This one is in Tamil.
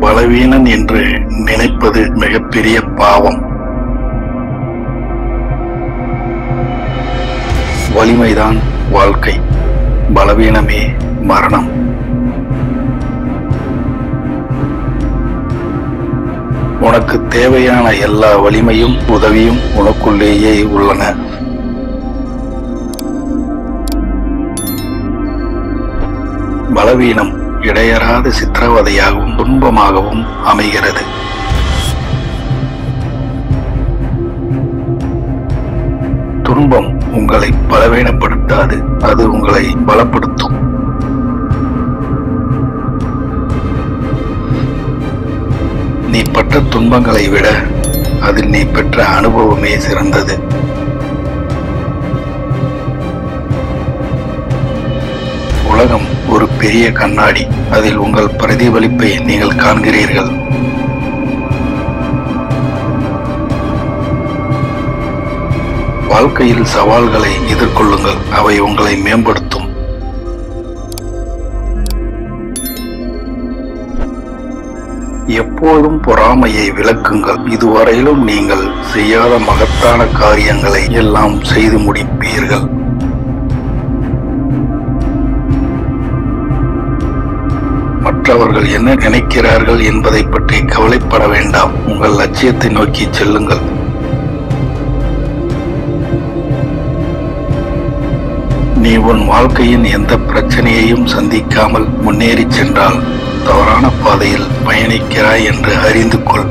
பலவீனன் என்று நினைப்பது மிகப்பெரிய பாவம். வலிமைதான் வாழ்க்கை, பலவீனமே மரணம். உனக்கு தேவையான எல்லா வலிமையும் உதவியும் உனக்குள்ளேயே உள்ளன. பலவீனம் இடையறாத சித்திரவதையாகவும் துன்பமாகவும் அமைகிறது. துன்பம் உங்களை பலவீனப்படுத்தாது, அது உங்களை பலப்படுத்தும். நீ பட்ட துன்பங்களை விட அதில் நீ பெற்ற அனுபவமே சிறந்தது. உலகம் ஒரு பெரிய கண்ணாடி, அதில் உங்கள் பிரதிபலிப்பை நீங்கள் காண்கிறீர்கள். வாழ்க்கையில் சவால்களை எதிர்கொள்ளுங்கள், அவை உங்களை மேம்படுத்தும். எப்போதும் பொறாமையை விலக்குங்கள். இதுவரையிலும் நீங்கள் செய்யாத மகத்தான காரியங்களை எல்லாம் செய்து முடிப்பீர்கள். மற்றவர்கள் என்ன நினைக்கிறார்கள் என்பதை பற்றி கவலைப்பட வேண்டாம். உங்கள் லட்சியத்தை நோக்கி செல்லுங்கள். நீ உன் வாழ்க்கையின் எந்த பிரச்சனையையும் சந்திக்காமல் முன்னேறி சென்றால் தவறான பாதையில் பயணிக்கிறாய் என்று அறிந்து கொள்.